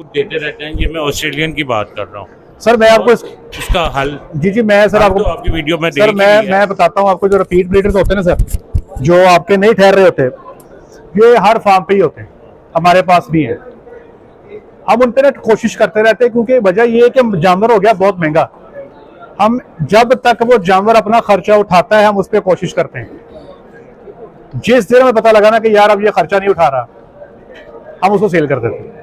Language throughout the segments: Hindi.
देते रहते हैं। ये मैं ऑस्ट्रेलियन की बात कर रहा हूँ सर। मैं आपको उसका हल जी मैं सर आपको आपकी वीडियो में सर मैं बताता हूँ आपको। जो रिपीट ब्रीडर्स होते हैं ना सर, जो आपके नहीं ठहर रहे होते, ये हर फार्म पे ही होते हैं, हमारे पास भी हैं। हम उन पर कोशिश करते रहते हैं, क्योंकि वजह ये है कि जानवर हो गया बहुत महंगा। हम जब तक वो जानवर अपना खर्चा उठाता है, हम उस पर कोशिश करते हैं। जिस दिन हमें पता लगा ना कि यार अब ये खर्चा नहीं उठा रहा, हम उसको सेल कर देते हैं।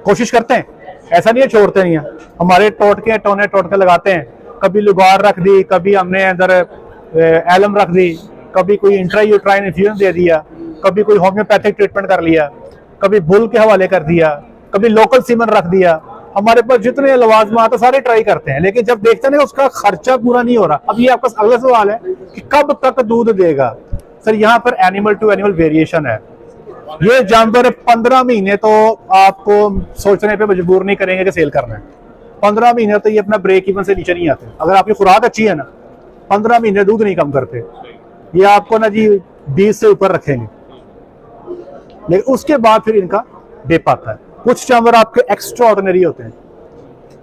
कोशिश करते हैं, ऐसा नहीं है छोड़ते नहीं है। हमारे टोटके टोटके लगाते हैं। कभी लुगार रख दी, कभी हमने अंदर एलम रख दी, कभी कोई इंट्रायूट्राइन इन्फ्यूजन दे दिया, कभी कोई होम्योपैथिक ट्रीटमेंट कर लिया, कभी बुल के हवाले कर दिया, कभी लोकल सीमन रख दिया। हमारे पास जितने लवाजमात सारे ट्राई करते हैं, लेकिन जब देखते हैं ना उसका खर्चा पूरा नहीं हो रहा। अब ये आपका अगला सवाल है कि कब तक दूध देगा। सर यहाँ पर एनिमल टू एनिमल वेरिएशन है। ये जानवर 15 महीने तो आपको सोचने पे मजबूर नहीं करेंगे कि सेल करना है। 15 महीने तो ये अपना ब्रेक इवन से नीचे नहीं आते। अगर आपकी खुराक अच्छी है ना, 15 महीने दूध नहीं कम करते। ये आपको ना जी 20 से ऊपर रखेंगे, लेकिन उसके बाद फिर इनका डिप आता है। कुछ जानवर आपके एक्स्ट्रा ऑर्डिनरी होते हैं,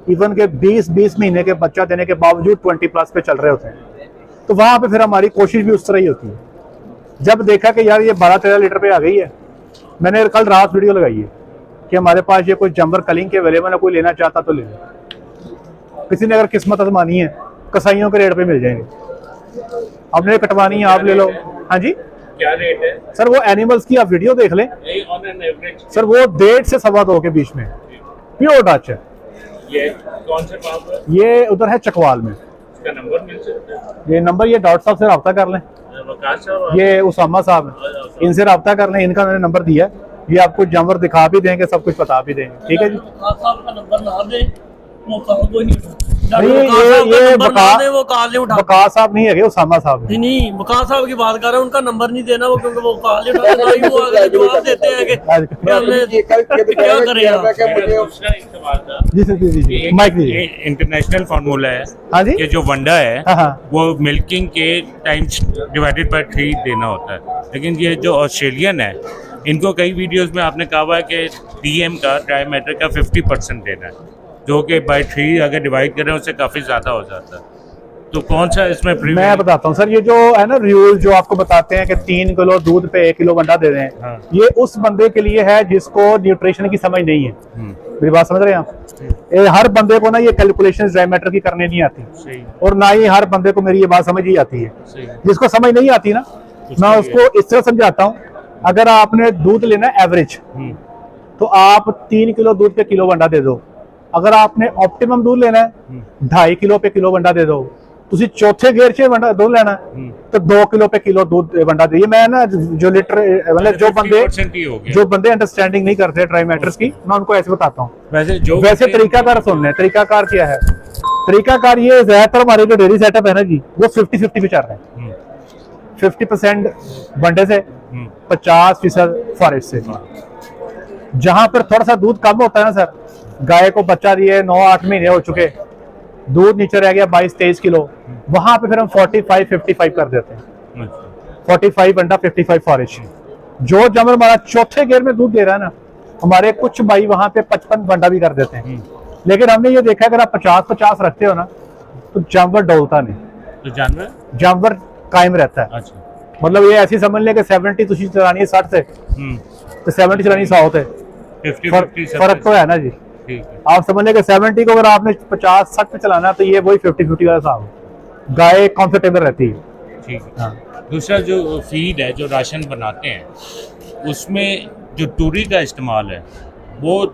इवन के 20 महीने के बच्चा देने के बावजूद 20+ पे चल रहे होते हैं। तो वहां पे फिर हमारी कोशिश भी उस तरह ही होती है। जब देखा कि यार ये 12-13 लीटर पे आ गई है, मैंने कल रात वीडियो लगाई है कि हमारे पास ये कोई जानवर कलिंग के अवेलेबल है, कोई लेना चाहता तो ले ले। किसी ने अगर किस्मत आजमानी है, कसाईयों के रेट पे मिल जाएंगे। आपने कटवानी है, आप ले लो। हाँ जी, क्या रेट है सर? वो एनिमल्स की आप वीडियो देख लें सर, वो 1.5 से 2.25 के बीच में प्योर डच है। ये कौन से फार्म है? ये उधर है चकवाल में। इसका नंबर मिल सकता है? ये नंबर, ये डॉक्टर साहब से रब्ता कर लें। ये उसामा साहब है, इनसे रब्ता कर लें। इनका मैंने नंबर दिया है। ये आपको जानवर दिखा भी देंगे, सब कुछ बता भी देंगे। ठीक है जी। ये वकास साहब नहीं है, उसामा साहब है। नहीं, वकास साहब की बात कर रहे हैं, उनका नंबर नहीं देना वो, क्योंकि वो कॉल जवाब देते हैं कि क्या करें। जी सर, जी माइक दीजिए। इंटरनेशनल फार्मूला है। हाँ जी, कि जो वंडा है हाँ। वो मिल्किंग के टाइम्स डिवाइडेड बाय 3 देना होता है। लेकिन ये जो ऑस्ट्रेलियन है, इनको कई वीडियोस में आपने कहा हुआ है कि डीएम का ड्राई मैटर का 50% देना है, जो कि बाय 3 अगर डिवाइड करें उससे काफ़ी ज़्यादा हो जाता है। तो कौन सा इसमें मैं बताता हूँ सर। ये जो है ना रूल जो आपको बताते हैं कि 3 किलो दूध पे 1 किलो अंडा दे दें, हाँ। ये उस बंदे के लिए है जिसको न्यूट्रिशन की समझ नहीं है। मेरी बात समझ रहे हैं आप? हर बंदे को ना ये कैलकुलेशन ड्राई मैटर की करने नहीं आती, और ना ही हर बंदे को मेरी ये बात समझ ही आती है। जिसको समझ नहीं आती ना, मैं उसको इस तरह समझाता हूँ। अगर आपने दूध लेना एवरेज, तो आप 3 किलो दूध पे किलो अंडा दे दो। अगर आपने ऑप्टिमम दूध लेना है, 2.5 किलो पे किलो अंडा दे दो। तुसी चौथे गेयर चे दूध लेना तो 2 किलो पे किलो दूध वंडा दे। मैं ना जो लीटर मतलब जो बंदे अंडरस्टैंडिंग नहीं करते ड्राई मैटर्स की, मैं उनको ऐसे बताता हूँ। वैसे तरीकाकार सुनना है। तरीकाकार क्या है? तरीकाकार ये ज्यादातर हमारे जो डेयरी सेटअप है ना जी, वो 50-50 पे चल रहे हैं। 50% वंडे से, 50% फॉरेस्ट से। जहां पर थोड़ा सा दूध कम होता है ना सर, गाय को बच्चा दिए 9-8 महीने हो चुके, दूध नीचे रह गया 22-23 किलो, वहां पे फिर हम 45-55 कर देते हैं। 45 अंडा, 55 फॉरेस्ट। जो जानवर हमारा चौथे गेयर में दूध दे रहा है ना, हमारे कुछ भाई वहां पे 55 अंडा भी कर देते हैं। लेकिन हमने ये देखा अगर आप 50-50 रखते हो ना, तो जानवर डोलता नहीं, तो जानवर कायम रहता है। मतलब ये ऐसी समझ लें कि 70 तुझी चलानी है 60 से, तो 70 चलानी 100 से। फर्क तो है ना जी। आप समझ लें कि 70 को अगर आपने 50-60 पे चलाना है, तो ये वही 50-50 वाला हिसाब है। गाय कंफर्टेबल रहती है। ठीक है। हाँ। दूसरा जो फीड है, जो राशन बनाते हैं, उसमें जो तूरी का इस्तेमाल है वो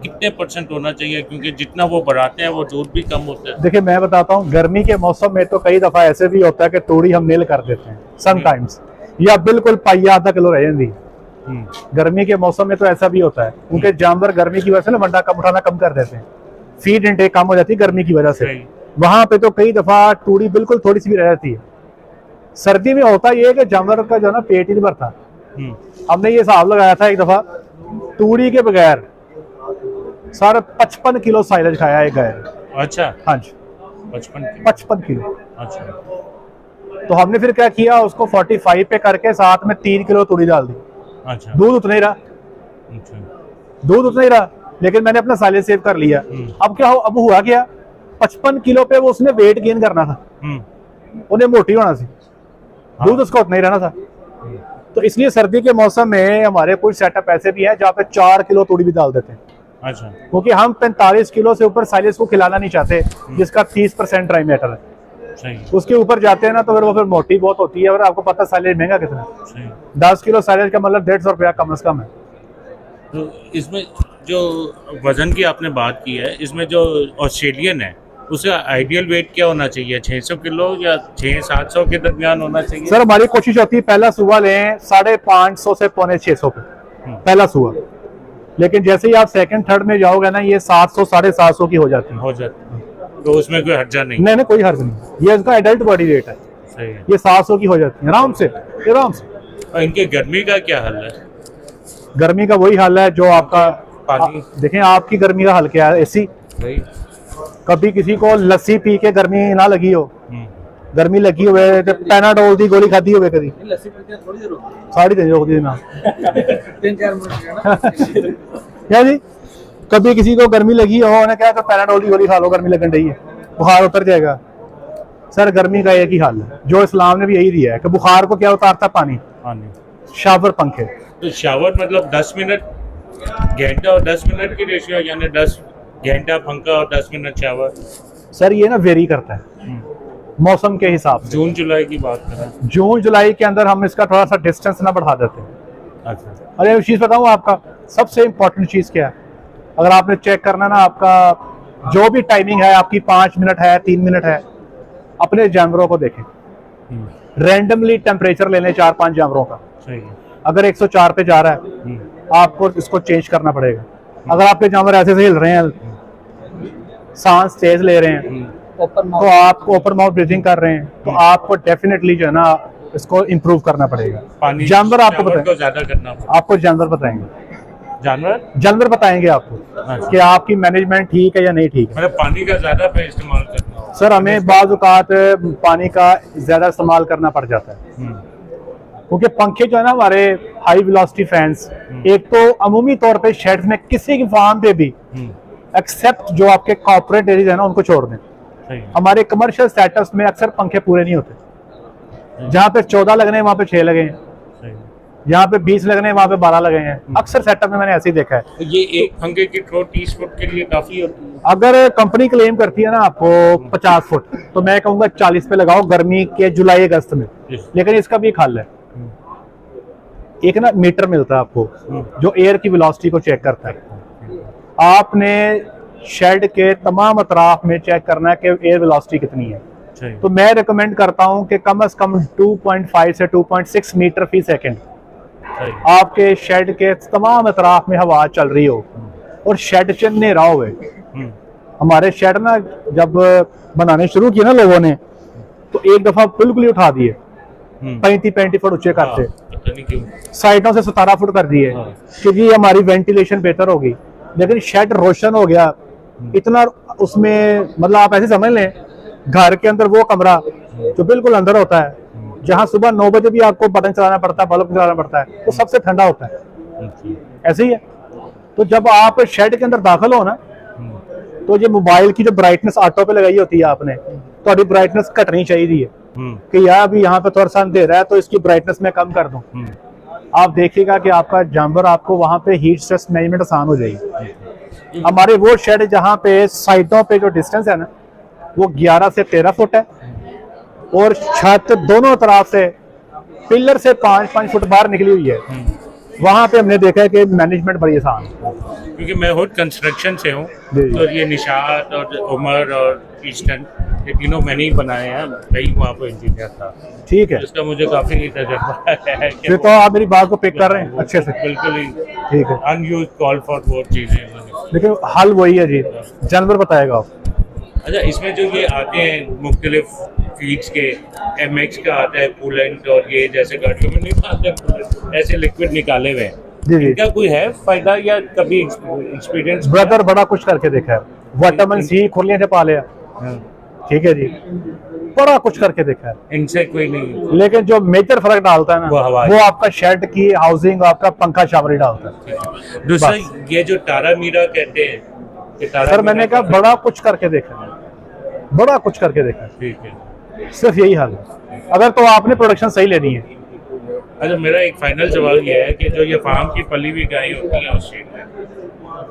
कितने % होना चाहिए? क्योंकि जितना वो बढ़ाते हैं वो दूध भी कम होता है। देखिए मैं बताता हूँ, गर्मी के मौसम में तो कई दफा ऐसे भी होता है कि तूड़ी हम नील कर देते हैं समटाइम्स, या बिल्कुल पाइया आधा किलो रह जाती। गर्मी के मौसम में तो ऐसा भी होता है, क्योंकि जानवर गर्मी की वजह से ना वंडा कम उठाना कम कर देते हैं, फीड इंटेक कम हो जाती है गर्मी की वजह से। वहां पे तो कई दफा तूड़ी बिल्कुल थोड़ी सी भी रह जाती है। सर्दी में होता ये है कि जानवर का जो है ना पेट ही नहीं भरता। हमने ये हिसाब लगाया था एक दफा, तूड़ी के बगैर सारा 55 किलो साइलेज खाया है गाय। अच्छा। हाँ जी, 55 किलो। अच्छा। तो हमने फिर क्या किया, उसको 45 पे करके साथ में 3 किलो तूड़ी डाल दी। अच्छा। दूध उतना ही रहा। अच्छा। दूध उतना ही रहा, लेकिन मैंने अपना साइलेज सेव कर लिया। अब क्या हो, अब हुआ क्या, 55 किलो पे वो उसने वेट गेन करना था, उन्हें मोटी होना थी, दूध उसका उतना ही रहना था। तो इसलिए सर्दी के मौसम में हमारे कुछ सेटअप ऐसे भी हैं जहाँ पे 4 किलो तूड़ी भी डाल देते हैं। अच्छा। क्योंकि हम 45 किलो से ऊपर साइलेज को खिलाना नहीं चाहते, जिसका 30% ड्राई मैटर है। सही। उसके ऊपर जाते हैं ना तो फिर मोटी बहुत होती है, और आपको पता साइलेज महंगा कितना है। सही। 10 किलो साइलेज का मतलब 150 रुपया कम से कम है। तो इसमें जो वजन की आपने बात की है, इसमें जो ऑस्ट्रेलियन है उसका आइडियल वेट क्या होना चाहिए? 600 किलो या 600-700 के दरमियान होना चाहिए? सर हमारी कोशिश होती है पहला सुबह लें 550 से 650 पे, पहला सुबह। लेकिन जैसे ही आप सेकंड थर्ड में जाओगे ना, ये 700 750 की हो जाती है। हो जाती है, तो उसमें कोई हर्जा नहीं। नहीं कोई हर्ज नहीं, ये इसका एडल्ट बॉडी वेट है। सही है। ये 700 की हो जाती है आराम से, आराम से। और इनके गर्मी का क्या हाल है? गर्मी का वही हाल है जो आपका पानी। देखें आपकी गर्मी का हाल क्या है, एसी। सही। कभी किसी को लस्सी पी के गर्मी ना लगी हो, गर्मी लगी हुए तो पैनाडोल की गोली खाती हुए कभी? लस्सी पीते थोड़ी देर होती है, साड़ी देनी होती है ना 3-4 मिनट क्या जी, कभी किसी को गर्मी लगी हो, उन्हें क्या, तो पैनाडोल की गोली खा लो, गर्मी लगन रही है, बुखार उतर जाएगा। सर गर्मी का एक ही हाल है, जो इस्लाम ने भी यही दिया है कि बुखार को क्या उतारता? पानी, शावर, पंखे। तो शावर मतलब 10 मिनट घंटा और 10 मिनट की रेशियो, यानी 10 घंटा पंखा और 10 मिनट शावर? सर ये ना वेरी करता है मौसम के हिसाब से। जून जुलाई की बात करें, जून जुलाई के अंदर हम इसका थोड़ा सा डिस्टेंस ना बढ़ा देते हैं। अच्छा। अरे एक चीज़ बताऊँ आपका, सबसे इम्पोर्टेंट चीज़ क्या है, अगर आपने चेक करना ना, आपका जो भी टाइमिंग है, आपकी 5 मिनट है, 3 मिनट है, अपने जानवरों को देखें, रैंडमली टेम्परेचर ले लें 4-5 जानवरों का। सही है। अगर 104 पे जा रहा है, आपको इसको चेंज करना पड़ेगा। अगर आपके जानवर ऐसे से हिल रहे हैं, सांस तेज ले रहे हैं, तो आप ओपन माउथ ब्रीथिंग कर रहे हैं, तो आपको डेफिनेटली जो है ना इसको इम्प्रूव करना पड़ेगा। पानी जानवर आपको शावर को बताएंगे, ज्यादा करना पड़ेगा। आपको जानवर बताएंगे, जानवर बताएंगे आपको कि आपकी मैनेजमेंट ठीक है या नहीं ठीक है। मतलब पानी का ज्यादा पे इस्तेमाल करना होगा। सर हमें बाज़ औक़ात पानी का ज्यादा इस्तेमाल करना पड़ जाता है, क्योंकि पंखे जो है ना हमारे हाई वेलोसिटी फैंस, एक तो अमूमी तौर पे शेड्स में किसी की फार्म पे भी एक्सेप्ट जो आपके कॉर्पोरेट एरिया है ना उनको छोड़ दें। हमारे कमर्शियल सेटअप्स में अक्सर पंखे पूरे नहीं होते, जहाँ पे 14 लगने वहाँ पे 6 लगे हैं, जहाँ पे 20 लगने वहाँ पे 12 लगे हैं। अक्सर सेटअप में मैंने ऐसे ही देखा है। तो ये एक पंखे की थ्रो 30 फुट के लिए काफी होती है? अगर कंपनी क्लेम करती है ना आपको 50 फुट, तो मैं कहूँगा 40 पे लगाओ गर्मी के जुलाई अगस्त में। लेकिन इसका भी एक हल है, एक ना मीटर मिलता है आपको जो एयर की वेलोसिटी को चेक करता है। आपने शेड के तमाम अतराफ में चेक करना है कि एयर वेलोसिटी कितनी है। तो मैं रिकमेंड करता हूं कि कम से कम 2.5 से 2.6 मीटर फी सेकंड आपके शेड के तमाम अतराफ में हवा चल रही हो और शेड से अंधेरा हुए। हमारे शेड ना जब बनाने शुरू किए ना लोगों ने, तो एक दफा बिल्कुल ही उठा दिए, 35 फुट ऊंचे करते, साइडों से 17 फुट कर दिए कि जी हमारी वेंटिलेशन बेहतर होगी। लेकिन शेड रोशन हो गया इतना, उसमें मतलब आप ऐसे समझ लें घर के अंदर वो कमरा जो बिल्कुल अंदर होता है, जहां सुबह 9 बजे भी आपको बटन चलाना पड़ता है, बल्ब चलाना पड़ता है, वो सबसे ठंडा होता है। ऐसे ही है। तो जब आप शेड के अंदर दाखिल हो ना, तो ये मोबाइल की जो ब्राइटनेस ऑटो पे लगाई होती है आपने, तो अभी ब्राइटनेस घटनी चाहिए है कि यार अभी यहाँ पे थोड़ा सा अंधेरा है तो इसकी ब्राइटनेस मैं कम कर दूं। आप देखिएगा कि आपका जानवर, आपको वहां पे हीट स्ट्रेस मैनेजमेंट आसान हो जाएगी। हमारे वो शेड जहाँ पे साइडों पे जो डिस्टेंस है ना वो 11 से 13 फुट है, और छत दोनों तरफ से पिलर से 5-5 फुट बाहर निकली हुई है। वहां पे हमने देखा है कि मैनेजमेंट बड़ी आसान है। क्योंकि मैं खुद कंस्ट्रक्शन से हूँ, तो ये निशात और उमर और ईस्टर्न ये तीनों मैंने ही बनाए हैं, कहीं वहाँ पर इंजीनियर था। ठीक है, इसका मुझे काफी तजुर्बा है। फिर तो आप मेरी बात को पिक कर रहे हैं अच्छे से। बिल्कुल ही ठीक है, अनयूज कॉल फॉर वो चीजें। लेकिन हल वही है जी, जानवर बताएगा आप। अच्छा, इसमें जो ये आते हैं मुख्तलिफ फीड्स के, MX का आता है कूलेंट, और ये जैसे गाड़ियों में नहीं आते कूलेंट, ऐसे लिक्विड निकाले हुए हैं, जी जी, इनका कोई है फायदा या कभी एक्सपीरियंस? ब्रदर बड़ा कुछ करके देखा है, विटामिन C खुरलियां से पा लिया। ठीक है जी, बड़ा कुछ करके देखा है, इनसे कोई नहीं। लेकिन जो मेजर फर्क डालता है ना वो हवा है। वो आपका शेड की हाउसिंग, आपका पंखा शावरी डालता है। दूसरा ये जो तारा मीरा कहते हैं कि तारा सर मीरा मैंने कहा बड़ा कुछ करके देखा है, बड़ा कुछ करके देखा है, ठीक है। सिर्फ यही हाल है। अगर तो आपने प्रोडक्शन सही लेनी है। अच्छा, मेरा एक फाइनल सवाल ये है कि जो ये फार्म की पली हुई गायें होती हैं ऑस्ट्रेलिया में,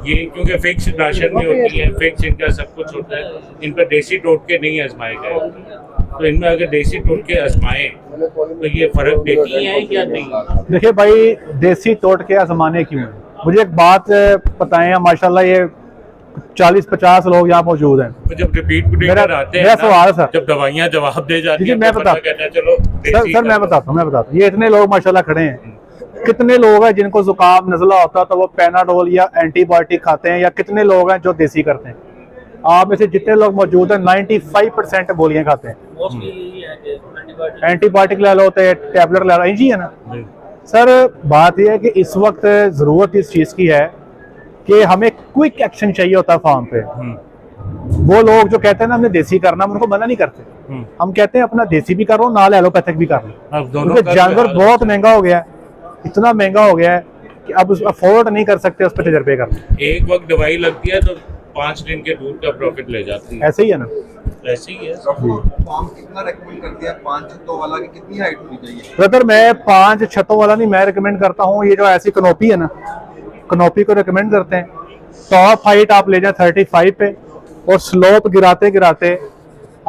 ये क्योंकि फिक्स राशन में होती है, फिक्स इनका सब कुछ होता है, इन पर देसी टोटके नहीं आजमाए गए होते, तो इनमें अगर देसी टोटके आजमाए तो ये फर्क देखती है या नहीं? देखिए भाई, देसी तोड़ के आजमाने क्यों है? मुझे एक बात बताएं, माशाल्लाह ये 40-50 लोग यहाँ मौजूद हैं। तो जब रिपीट मेरा- आते हैं मेरा ना, सवाल है सर। जब दवाइयाँ जवाब दे जाती जी, हैं मैं तो बता- बंदा कहता है चलो सर मैं बताता हूँ, ये इतने लोग माशाल्लाह खड़े हैं, कितने लोग हैं जिनको जुकाम नजला होता है तो वो पेनाडोल या एंटीबायोटिक खाते हैं, या कितने लोग हैं जो देसी करते हैं? आप में से जितने लोग मौजूद हैं 95% गोलियां खाते हैं। मोस्टली यही है कि एंटीबायोटिक एंटीबायोटिक ले लो, टैबलेट ले लो, जी है ना सर। बात यह है कि इस वक्त जरूरत इस चीज की है कि हमें क्विक एक्शन चाहिए होता है फार्म पे। वो लोग जो कहते हैं ना हमने देसी करना, हम उनको मना नहीं करते, हम कहते हैं अपना देसी भी करो, नाल एलोपैथिक भी कर लो, अब दोनों क्योंकि का जानवर हाल बहुत महंगा हो गया है, इतना महंगा हो गया है कि अब उस अफोर्ड नहीं कर सकते उस पर तजर्बे करना। एक वक्त दवाई लगती है तो 5 दिन के दूध का प्रॉफिट ले जाती है, ऐसे ही है ना। ऐसे ही है। फॉर्म कितना रेकमेंड करते हैं 5 छतों वाला की कितनी हाइट होनी चाहिए? ब्रदर मैं 5 छतों वाला नहीं, मैं रिकमेंड करता हूँ ये जो ऐसी कनोपी है ना, कनोपी को रिकमेंड करते हैं। टॉप हाइट आप ले जाए 35 पे, और स्लोप गिराते गिराते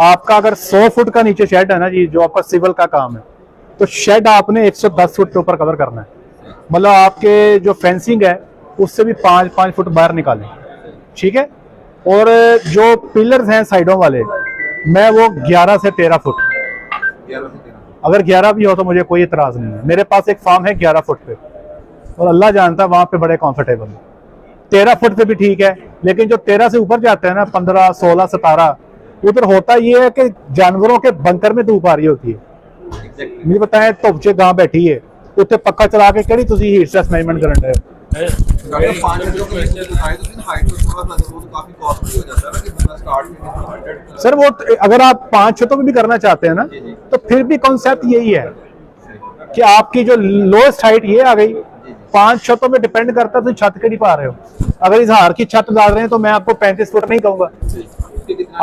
आपका अगर 100 फुट का नीचे शेड है ना जी, जो आपका सिविल का काम है, तो शेड आपने 110 फुट के ऊपर कवर करना है। मतलब आपके जो फेंसिंग है उससे भी 5-5 फुट बाहर निकालें, ठीक है। और जो पिलर्स हैं साइडों वाले, मैं वो 11 से 13 फुट, 11 से 13। अगर 11 भी हो तो मुझे कोई इतराज नहीं है। मेरे पास एक फार्म है 11 फुट पे, और अल्लाह जानता है वहां पे बड़े कंफर्टेबल है। 13 फुट पे भी ठीक है, लेकिन जो 13 से ऊपर जाते हैं ना, 15, 16, 17, उधर होता ये है कि जानवरों के बंकर में धूप आ रही होती है। एग्जैक्टली। मुझे पता है धुप च गांव बैठी है, उत्ते पक्का चला के कड़ी तुसी हीट स्ट्रेस मैनेजमेंट करन रहे हो। डॉक्टर 5 छतों के लिए बताएं तो हाइट तो थोड़ा सा वो तो काफी कॉस्टली हो जाता है ना कि बंदा स्टार्ट में 100। सर वो अगर आप 5 छतों में भी करना चाहते हैं ना, तो फिर भी कॉन्सेप्ट यही है कि आपकी जो लोएस्ट हाइट ये आ गई, 5 छतों में डिपेंड करता है तो छत के नहीं पा रहे हो। अगर इजहार की छत डाल रहे हैं तो मैं आपको 35 फुट नहीं कहूंगा,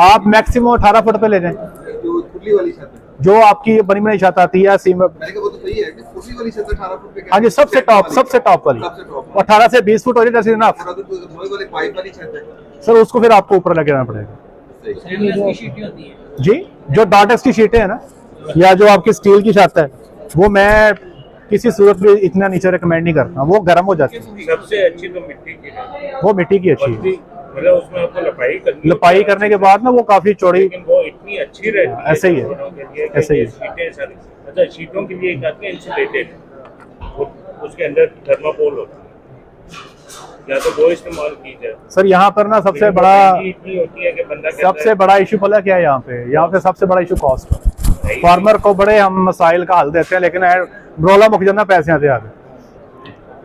आप मैक्सिमम 18 फुट पे ले जाएं, जो खुली वाली छत है, जो आपकी बनी बनाई छत आती है सीम। मैंने कहा वो तो सही है कि खुली वाली छत 18 फुट पे हाँ जी, सबसे टॉप वाली, सबसे टॉप 18 से 20 फुट हो जाए जैसे इनफ। और अगर कोई लोहे वाली पाइप वाली छत है सर उसको फिर आपको ऊपर लेके जाना पड़ेगा स्टेनलेस की शीटें होती है। जी। जो डाटेक्स की शीटें है ना, या जो आपकी स्टील की छत है, वो मैं किसी सूरत में इतना नीचे रिकमेंड नहीं करता, वो गर्म हो जाती है। सबसे अच्छी तो मिट्टी की है, वो मिट्टी की अच्छी है, मतलब उसमें आपको लपाई करनी लपाई होती है, करने के बाद ना वो काफी चौड़ी। लेकिन वो इतनी अच्छी रहती है ऐसे ही है, जानवरों के लिए कि ऐसे ही ये है। शीटें सारी, अच्छा शीटों के लिए एक आती है इंसुलेटेड, उसके अंदर थर्माकोल होता है, या तो वो इस्तेमाल की जाए। सर यहाँ पर ना सबसे लेकिन बड़ा महंगी इतनी होती है कि बंदा कहता सबसे है, बड़ा इशू पता क्या है यहाँ पे सबसे बड़ा इशू कॉस्ट है। फार्मर को बड़े हम मसाइल का हल देते हैं, लेकिन रोला मुक जाना पैसे आते आगे।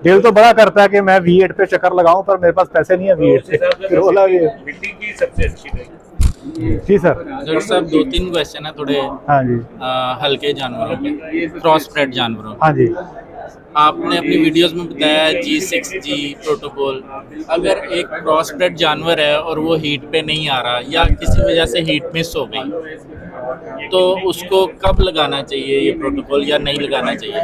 दिल तो बड़ा करता है कि मैं V8 पे चक्कर लगाऊं, पर मेरे पास पैसे नहीं है तो V8 उस हिसाब पे, से रोला भी है। मिट्टी की सबसे अच्छी रहेगी। जी सर। डॉक्टर साहब 2-3 क्वेश्चन है थोड़े हाँ जी, हल्के जानवरों के, क्रॉस ब्रेड जानवरों के। हाँ जी। आपने अपनी वीडियोस में बताया G6G प्रोटोकॉल, अगर एक क्रॉस ब्रेड जानवर है और वो हीट पे नहीं आ रहा या किसी वजह से हीट मिस हो गई, तो उसको कब लगाना चाहिए ये प्रोटोकॉल या नहीं लगाना चाहिए?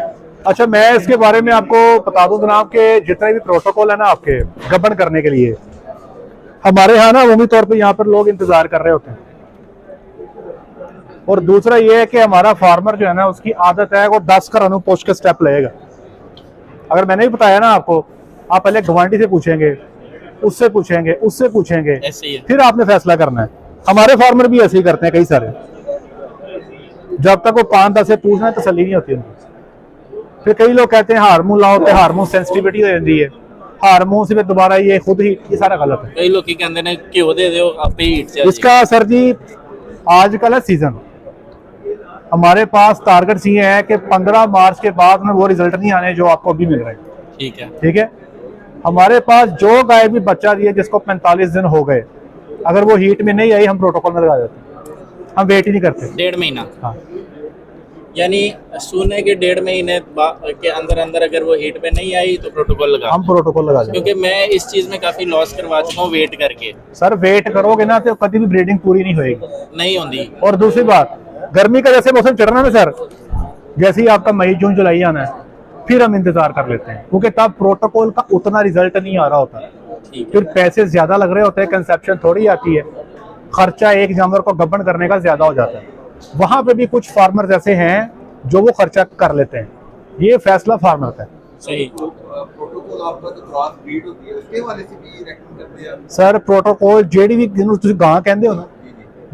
अच्छा, मैं इसके बारे में आपको बता दूं जनाब कि जितने भी प्रोटोकॉल है ना आपके गबन करने के लिए, हमारे यहाँ ना अमूमी तौर पे यहाँ पर लोग इंतजार कर रहे होते हैं। और दूसरा ये है कि हमारा फार्मर जो है ना, उसकी आदत है वो 10 कर अनुपोष के स्टेप लेगा। अगर मैंने भी बताया ना आपको, आप पहले गवांडी से पूछेंगे, उससे पूछेंगे, उससे पूछेंगे, ऐसे ही है। फिर आपने फैसला करना है। हमारे फार्मर भी ऐसे ही करते हैं कई सारे, जब तक वो 5-10 से पूछना है तसल्ली नहीं होती उनको। फिर कई लोग कहते हैं हार्मोन लाओ तो हार्मोन सेंसिटिविटी हो जाती है, हार्मोन से फिर दोबारा ये खुद ही, ये सारा गलत है। कई लोग कहते हैं घ्यो दे दो आपे हीट से इसका सर जी आजकल है सीजन, हमारे पास टारगेट्स ये है कि 15 मार्च के बाद में वो रिजल्ट नहीं आने जो आपको अभी मिल रहे हैं। ठीक है। ठीक है, हमारे पास जो गाय भी बच्चा दिए जिसको 45 दिन हो गए, अगर वो हीट में नहीं आई हम प्रोटोकॉल में लगा देते हैं। हम वेट ही नहीं करते। 1.5 महीना, हाँ यानी सूने के 1.5 महीने के अंदर अंदर अगर वो हीट पे नहीं आई तो प्रोटोकॉल लगा, हम प्रोटोकॉल लगा देंगे। क्योंकि मैं इस चीज में काफी लॉस करवा चुका हूँ वेट करके। सर वेट करोगे ना तो कभी भी ब्रीडिंग पूरी नहीं होएगी। नहीं होती। और दूसरी बात, गर्मी का जैसे मौसम चढ़ना है सर, जैसे ही आपका मई जून जुलाई आना है फिर हम इंतजार कर लेते हैं, क्योंकि तब प्रोटोकॉल का उतना रिजल्ट नहीं आ रहा होता, फिर पैसे ज्यादा लग रहे होते हैं, कंसेप्शन थोड़ी आती है, खर्चा एक जानवर को गबन करने का ज्यादा हो जाता है। वहां पे भी कुछ फार्मर्स ऐसे हैं जो वो खर्चा कर लेते हैं, ये फैसला फार्मर का है। सही। प्रोटोकॉल आपका जो क्रॉस ब्रीड होती है उसके वाले से भी रेकमेंड करते हैं सर प्रोटोकॉल ਜਿਹੜੀ ਵੀ ਜਿਹਨੂੰ ਤੁਸੀਂ ਗਾਂ ਕਹਿੰਦੇ ਹੋ ਨਾ,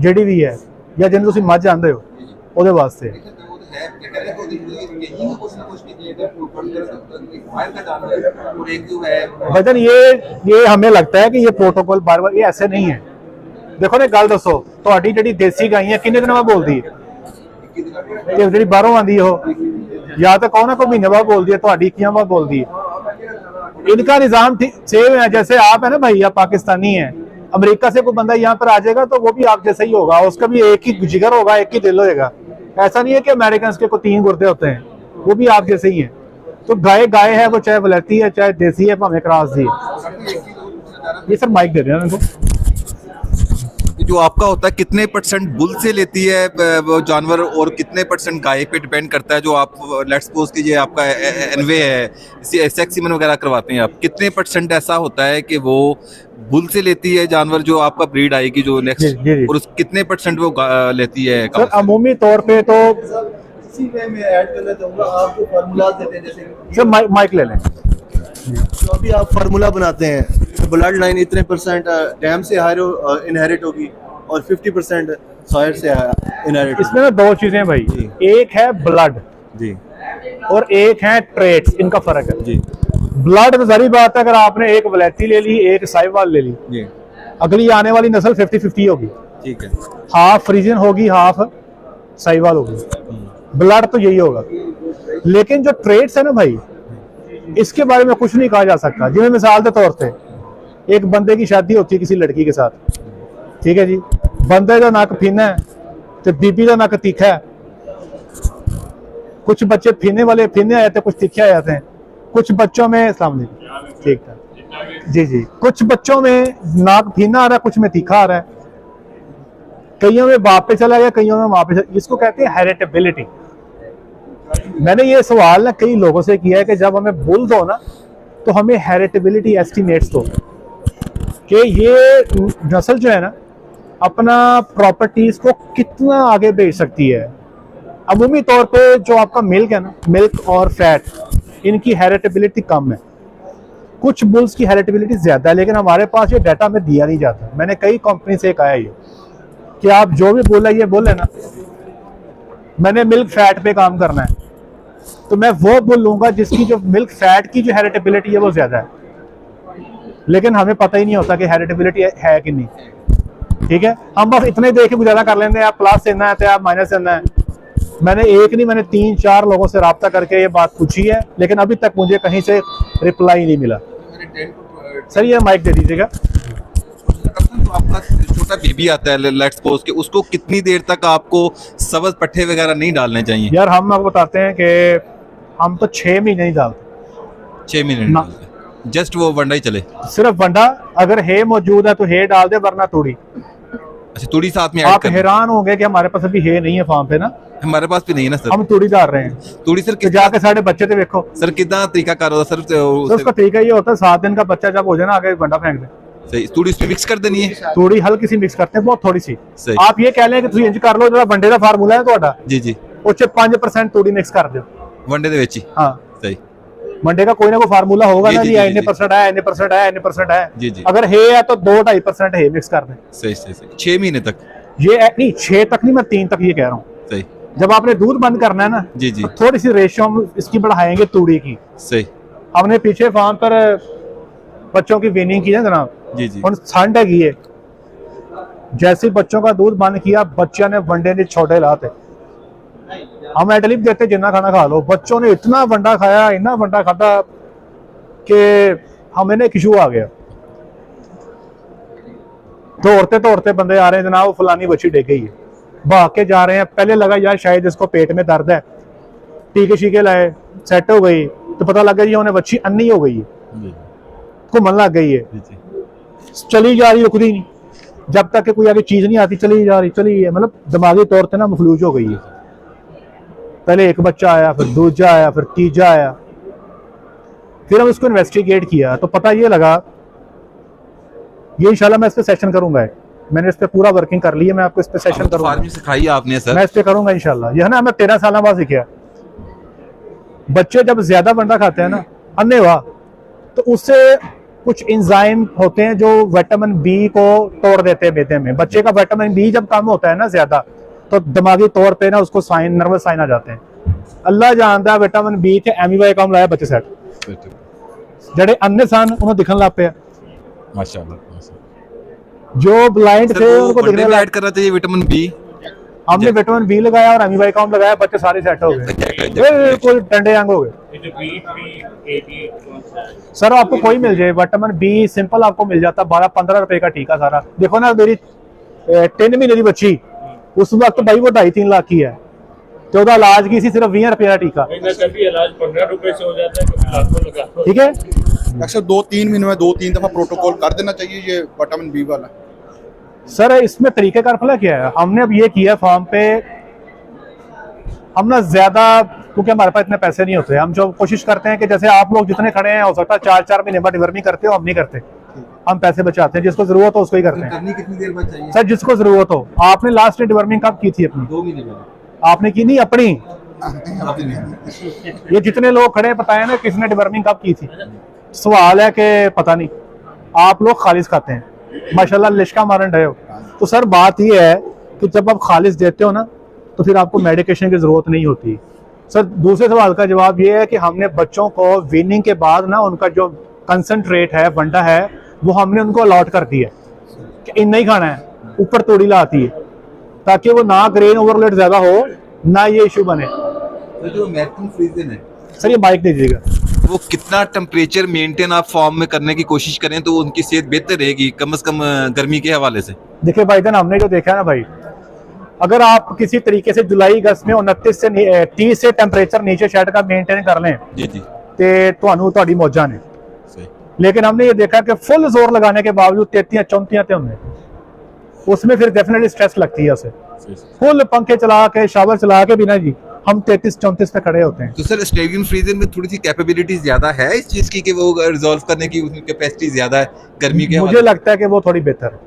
ਜਿਹੜੀ ਵੀ ਹੈ ਜਾਂ ਜਿਹਨੂੰ ਤੁਸੀਂ ਮੱਝ ਆਂਦੇ ਹੋ ਉਹਦੇ ਵਾਸਤੇ वजन ये हमें लगता है कि ये प्रोटोकॉल बार बार ये ऐसे नहीं है। देखो ना गल दसो ਤੁਹਾਡੀ ਜਿਹੜੀ देसी गाय है किन्ने दिन बाद बोलती है, ये ਜਿਹੜੀ ਬਾਹਰੋਂ ਆਂਦੀ हो या तो कहो ना कोई महीने बाद बोलती है, ਤੁਹਾਡੀ 21 बाद बोलती है। इनका निजाम सेम है, जैसे आप है ना भाई, आप पाकिस्तानी है, अमेरिका से कोई बंदा यहाँ पर आ जाएगा तो वो भी आप जैसा ही होगा, उसका भी एक ही जिगर होगा, एक ही दिल होगा। ऐसा नहीं है कि अमेरिकन के कोई 3 गुर्दे होते हैं, वो भी आप जैसे ही हैं। तो गाय गाय है, वो चाहे वलैती है चाहे देसी है भावे क्रॉस दी है। ये सब माइक दे रहे हैं इनको। जो आपका होता है कितने % बुल से लेती है वो जानवर और कितने % गाय पे डिपेंड करता है? जो आप लेट्स सपोज कीजिए आपका एनवे है, सेक्स सीमन वगैरह करवाते हैं आप, कितने % ऐसा होता है कि वो बुल से लेती है जानवर जो आपका ब्रीड आएगी जो नेक्स्ट, और उस कितने % वो लेती है? सर अमूमी तौर पे तो इसी में मैं ऐड करना चाहूँगा, आपको फार्मूला देते हैं, जैसे सर माइक ले लें। जो अभी आप फार्मूला बनाते हैं, ब्लड लाइन इतने % डैम से हायर इनहेरिट होगी और 50% सॉयर से इनहेरिट। इसमें ना 2 चीजें भाई, एक है ब्लड जी और एक है ट्रेट्स, इनका फर्क है जी। ब्लड तो सारी बात है, अगर आपने एक वलैती ले ली एक साहिवाल ले ली, जी अगली आने वाली नस्ल 50-50 होगी, ठीक है। हाफ फ्रीजियन होगी हाफ साहिवाल होगी, ब्लड तो यही होगा। लेकिन जो ट्रेट्स है ना भाई, इसके बारे में कुछ नहीं कहा जा सकता। जिन्हें मिसाल के तौर पे एक बंदे की शादी होती है किसी लड़की के साथ, ठीक है जी, बंदे का नक फीना है तो बीबी का नक तीखा है। कुछ बच्चे फीने वाले फीने आ जाते हैं, कुछ तीखे आ जाते हैं। कुछ बच्चों में ठीक है जी जी, कुछ बच्चों में नाक फीना आ रहा है, कुछ में तीखा आ रहा है, कईयों में बाप पे चला गया, कईयों में माँ पे चला। इसको कहते हैं हेरिटेबिलिटी। मैंने ये सवाल ना कई लोगों से किया है कि जब हमें बुल दो ना तो हमें हेरिटेबिलिटी एस्टिमेट्स दो कि ये नस्ल जो है ना अपना प्रॉपर्टीज को कितना आगे भेज सकती है। अमूमी तौर पे जो आपका मिल्क है ना, मिल्क और फैट, इनकी हेरिटेबिलिटी कम है। कुछ बुल्स की हेरिटेबिलिटी ज्यादा है, लेकिन हमारे पास ये डाटा में दिया नहीं जाता। मैंने कई कंपनी से कहा है ये कि आप जो भी बोला ये बोले ना, मैंने मिल्क फैट पे काम करना है तो मैं वो बुल लूंगा जिसकी जो मिल्क फैट की जो हेरिटेबिलिटी है वो ज्यादा है, लेकिन हमें पता ही नहीं होता कि हेरिटेबिलिटी है कि नहीं। ठीक है, हम बस इतने देख के गुजारा कर लेते हैं, आप प्लस देना है तो आप माइनस देना है। मैंने एक नहीं, मैंने 3-4 लोगों से रब्ता करके ये बात पूछी है, लेकिन अभी तक मुझे कहीं से रिप्लाई नहीं मिला। सर ये माइक दे दीजिएगा। तो आपका छोटा बेबी आता है लेट्स सपोज के, उसको कितनी देर तक आपको सबज पट्टे वगैरह नहीं डालने चाहिए? यार हम आपको बताते हैं कि हम तो 6 महीने नहीं डालते। 6 महीने जस्ट वो वंडा ही चले? सिर्फ वंडा, अगर है मौजूद है तो है डाल दे, वरना तूड़ी। अच्छा, तूड़ी साथ में आप हैरान होंगे कि हमारे पास अभी है नहीं है फार्म पे ना, हमारे पास भी नहीं है ना सर। हम तूड़ी डाल रहे हैं। तूड़ी सर जाके साढ़े बच्चे थे देखो सर कितना तरीका कार होता सर? तो उसका तरीका ये होता है 7 दिन का बच्चा जब हो जाए ना आगे वंडा फेंक दे। सही, तूड़ी उसमें मिक्स कर देनी है? तूड़ी हल्की सी मिक्स करते हैं, बहुत थोड़ी सी। सही। आप ये कह लें कि तुम इंज कर लो, जो वंडे का फार्मूला है ਤੁਹਾਡਾ जी जी, ਉਹ 'ਚ 5% तूड़ी मिक्स कर दो वनडे ਦੇ ਵਿੱਚ ਹੀ। हाँ, सही। वनडे का कोई ना कोई फार्मूला होगा जी, ना जी, जी, जी, इतने जी। परसेंट है, इतने परसेंट है, इतने परसेंट है। जी जी, अगर है तो 2-2.5% है मिक्स कर दें। सही सही सही। 6 महीने तक? ये नहीं 6 तक नहीं, मैं 3 तक ये कह रहा हूँ। सही। जब आपने दूध बंद करना है ना जी जी, तो थोड़ी सी रेशियो हम इसकी बढ़ाएंगे तूड़ी की। सही। हमने पीछे फार्म पर बच्चों की वीनिंग की है जनाब, जी जी, और ठंड है, जैसे बच्चों का दूध बंद किया बच्चों ने वंडे ने छोटे लाते, हम एटलिप देते जितना खाना खा लो। बच्चों ने इतना वंडा खाया, इतना वंडा खाता कि हमें ना किशू आ गया। दौड़ते दौड़ते बंदे आ रहे हैं जनाब, फलानी बच्ची डेग गई है। भाग के जा रहे हैं, पहले लगा यार शायद इसको पेट में दर्द है, टीके शीके लाए, सेट हो गई, तो पता लगा जी उन्हें बच्ची अन्नी हो गई है, घूमन लग गई है, चली जा रही, रुकती नहीं, जब तक कि कोई आगे चीज नहीं आती चली जा रही है, मतलब दिमागी तौर पे ना मफलूज हो गई है। पहले एक बच्चा आया, फिर दूसरा आया, फिर तीसरा आया, फिर हम इसको इन्वेस्टिगेट किया तो पता ये लगा, ये इंशाल्लाह मैं इस पे सेशन करूंगा, मैंने इस पे पूरा वर्किंग कर ली है, मैं आपको इस पे सेशन करूंगा, फार्मिंग सिखाई आपने सर? मैं इस पे करूंगा इंशाल्लाह। यह ना मैं 13 साल बाद सीखा। बच्चे जब ज्यादा बंडा खाते हैं ना अन्ने हुआ, तो उससे कुछ इंजाइम होते हैं जो विटामिन बी को तोड़ देते हैं बेटे में। बच्चे का विटामिन बी जब कम होता है ना ज्यादा, तो दिमागी तौर पे ना उसको साइन, नर्वस साइन आ जाते हैं। अल्लाह जानता है विटामिन बी ते एमईवाई कम लाया बच्चे सेट, जड़े अन्ने सन उन्हें दिखने लग पे, माशाल्लाह। जो ब्लाइंड थे उनको दिखने लग। ऐड करना चाहिए विटामिन बी, हमने विटामिन बी लगाया और एमईवाई कम लगाया, बच्चे सारे सेट हो गए, बिल्कुल ठंडे अंग हो गए। सर आपको कोई मिल जाए विटामिन बी सिंपल आपको मिल जाता 12-15 रुपए का टीका सारा। देखो ना मेरी 3 महीने की बच्ची उस वक्त भाई वो 2.5-3 लाख की है, तो उसका इलाज की सी सिर्फ 20 रुपए का टीका, इलाज 15 रुपए से हो जाता है, ठीक है। अक्सर 2-3 महीने में 2-3 दफा प्रोटोकॉल कर देना चाहिए ये विटामिन बी वाला। सर इसमें तरीकेकार पता क्या है, हमने अब ये किया फार्म पे, हम ना ज्यादा, क्योंकि हमारे पास इतने पैसे नहीं होते, हम जो कोशिश करते हैं कि जैसे आप लोग जितने खड़े हैं हो सकता है 4-4 महीने बाद डिवर्मिंग करते हो, हम नहीं करते, हम पैसे बचाते हैं, जिसको जरूरत हो उसको ही करते हैं। करनी कितनी देर बाद चाहिए सर जिसको जरूरत हो। आपने लास्ट डिवर्मिंग कब की थी अपनी? 2 महीने बाद। आपने की नहीं अपनी? ये जितने लोग खड़े हैं पता है ना किसने डिवर्मिंग कब की थी? सवाल है कि पता नहीं, आप लोग खालिस खाते हैं माशाल्लाह, लिशका मारन रहे हो। तो सर बात ये है कि जब आप खालिस देते हो ना तो फिर आपको मेडिकेशन की जरूरत नहीं होती। सर दूसरे सवाल का जवाब ये है कि हमने बच्चों को वीनिंग के बाद ना उनका जो कंसंट्रेट है, वंडा है, वो हमने उनको अलॉट कर दिया कि इन नहीं खाना है, ऊपर तोड़ी लाती है, ताकि वो ना ग्रेन ओवरलोड ज्यादा हो, ना ये इशू बने। जो मैक्सिमम फ्रीजन है सर ये माइक दीजिएगा। वो कितना टेम्परेचर मेंटेन आप फॉर्म में करने की कोशिश करें तो उनकी सेहत बेहतर रहेगी, कम से कम गर्मी के हवाले से? देखिए भाईजान हमने जो देखा है ना भाई, अगर आप किसी तरीके से जुलाई अगस्त में 29 से 30 से टेम्परेचर नीचे शेड का मेंटेन कर लें जी जी, ते ਤੁਹਾਨੂੰ ਤੁਹਾਡੀ मौजा ने। लेकिन हमने ये देखा कि फुल जोर लगाने के बावजूद 33-34 थे हमने, उसमें फिर डेफिनेटली स्ट्रेस लगती है उसे। फुल पंखे चला के, शावर चला के बिना जी हम 33-34 पे खड़े होते हैं। तो सर स्टेरियन फ्रीजर में थोड़ी सी कैपेबिलिटी ज्यादा है इस चीज की कि वो रिजॉल्व करने की उसकी कैपेसिटी ज्यादा है गर्मी के? मुझे लगता है कि वो थोड़ी बेहतर है,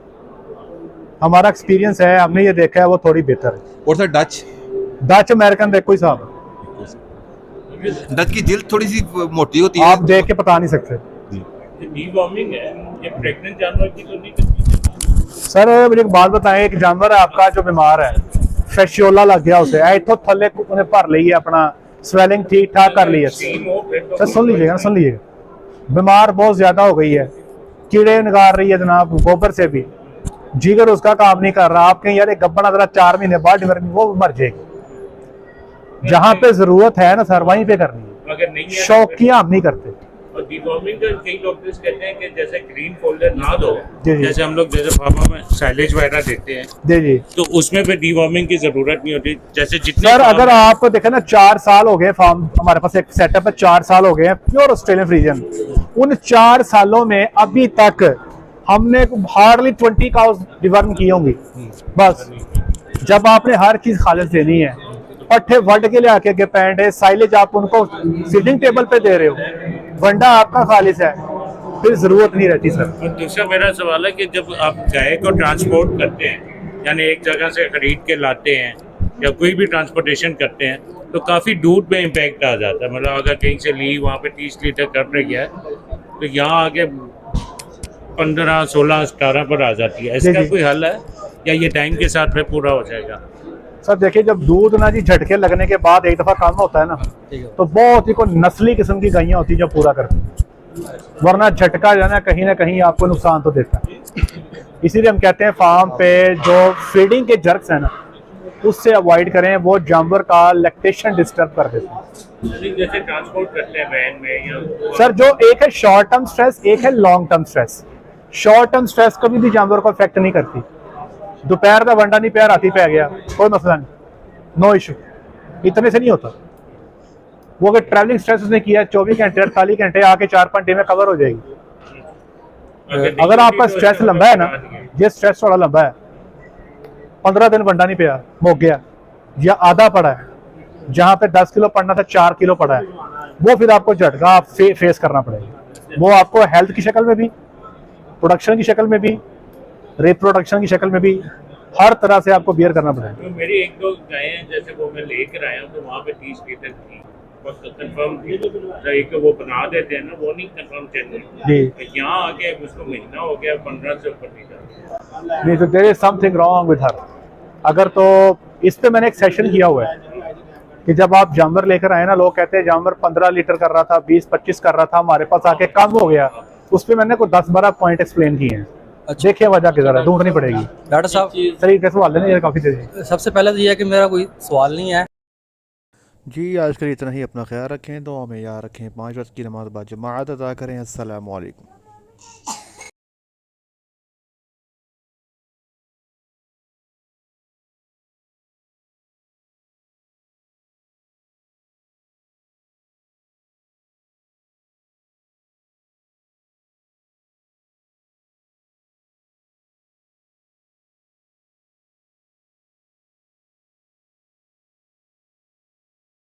हमारा एक्सपीरियंस है, हमने ये देखा है वो थोड़ी बेहतर है। और सर डच अमेरिकन देखो ही साहब, डच की जिल्द थोड़ी सी मोटी होती है, आप देख के बता नहीं सकते। डीवॉर्मिंग है, ये प्रेग्नेंट जानवर की तो नहीं करती। सर मुझे एक बात बताएं, एक जानवर है आपका जो बीमार है, फैशियोला लग गया उसे, इतो थले उन्हें भर ली है, अपना स्वेलिंग ठीक ठाक कर ली है। सर सुन लीजिएगा, सुन लीजिएगा, बीमार बहुत ज्यादा हो गई है, कीड़े निकाल रही है जनाब, गोबर से भी, जिगर उसका काम नहीं कर रहा। आपके यार एक गब्बन अगर 4 महीने बाद डिवर्मिंग, वो मर जाएगी। जहाँ पे जरूरत है ना सर वहीं पे करनी है, अगर नहीं है शौकिया हम नहीं करते। और डिवॉर्मिंग का कई डॉक्टर्स कहते हैं कि जैसे ग्रीन फोल्डर ना दो, जी, जी। जैसे हम लोग जैसे फार्मा में साइलेज वगैरह देते हैं जी जी तो उसमें भी डिवॉर्मिंग की जरूरत नहीं होती। जैसे जितने सर अगर आप देखें ना 4 साल हो गए फार्म, हमारे पास एक सेटअप है, 4 साल हो गए हैं प्योर ऑस्ट्रेलियन फ्रीजन। उन 4 सालों में अभी तक हमने हार्डली 20 काउस डिवर्म की होंगी बस। जब आपने हर चीज खालिस देनी है, पट्टे वट के ले आके पैंट साइलेज आप उनको सिटिंग टेबल पे दे रहे हो, वंडा आपका खालिस है, फिर जरूरत नहीं रहती सर। और दूसरा मेरा सवाल है कि जब आप गाय को ट्रांसपोर्ट करते हैं, यानी एक जगह से खरीद के लाते हैं या कोई भी ट्रांसपोर्टेशन करते हैं, तो काफ़ी दूर पे इम्पैक्ट आ जाता है। मतलब अगर कहीं से ली वहाँ पे 30 लीटर कर गया है, तो यहाँ आके 15, 16, 17 पर आ जाती है। इसका कोई हल है या ये टाइम के साथ में पूरा हो जाएगा? सर देखिए जब दूध ना जी झटके लगने के बाद एक दफा कम होता है ना, तो बहुत ही कोई नस्ली किस्म की गायें होती है जो पूरा करती है, वरना झटका जो है ना कहीं आपको नुकसान तो देता है। इसीलिए हम कहते हैं फार्म पे जो फीडिंग के जर्क्स है ना उससे अवॉइड करें, वो जानवर का लैक्टेशन डिस्टर्ब कर देते हैं। जैसे ट्रांसपोर्ट करते हैं वैन में या सर जो एक है शॉर्ट टर्म स्ट्रेस, एक है long term stress. Short term stress कभी भी जानवर को अफेक्ट नहीं करती, दोपहर का वंडा नहीं पिया, राती पै गया, कोई मसला नहीं, नो इशू। इतने से नहीं होता वो। अगर ट्रैवलिंग स्ट्रेस उसने किया 24 घंटे 48 घंटे, आके 4-5 डे में कवर हो जाएगी। अगर आपका स्ट्रेस लंबा है ना, ये स्ट्रेस थोड़ा लंबा है, 15 दिन वंडा नहीं पिया, हो गया, या आधा पड़ा है, जहां पे 10 किलो पड़ना था 4 किलो पड़ा है, वो फिर आपको झटका आप फेस करना पड़ेगा। वो आपको हेल्थ की शक्ल में भी, प्रोडक्शन की शक्ल में भी, रिप्रोडक्शन की शक्ल में भी, हर तरह से आपको बियर करना पड़ेगा। तो मेरी 1-2 गायें हैं, जैसे वो मैं लेकर आया हूँ तो वहाँ पे 30 लीटर थी, बस कंफर्म थी। तो एक वो बना देते हैं ना, वो नहीं कंफर्म चेक जी। यहाँ आके उसको महीना हो गया, 15 से ऊपर नहीं जाता। नहीं, तो there is something wrong with her. अगर तो इस पे मैंने एक सेशन किया हुआ है कि जब आप जानवर लेकर आए ना, लोग कहते हैं जानवर 15 लीटर कर रहा था, 20-25 कर रहा था, हमारे पास आके कम हो गया। उस पर मैंने कोई 10-12 पॉइंट एक्सप्लेन किए हैं। अच्छा। देखिए वजह की जरा ढूंढनी पड़ेगी। डॉक्टर साहब सही कैसे सवाल लेना, ये काफी तेजी। सबसे पहले तो ये है कि मेरा कोई सवाल नहीं है जी। आज के लिए इतना ही। अपना ख्याल रखें, दुआ में याद रखें, 5 वक्त की नमाज बाद जमात अदा करें। अस्सलामु अलैकुम।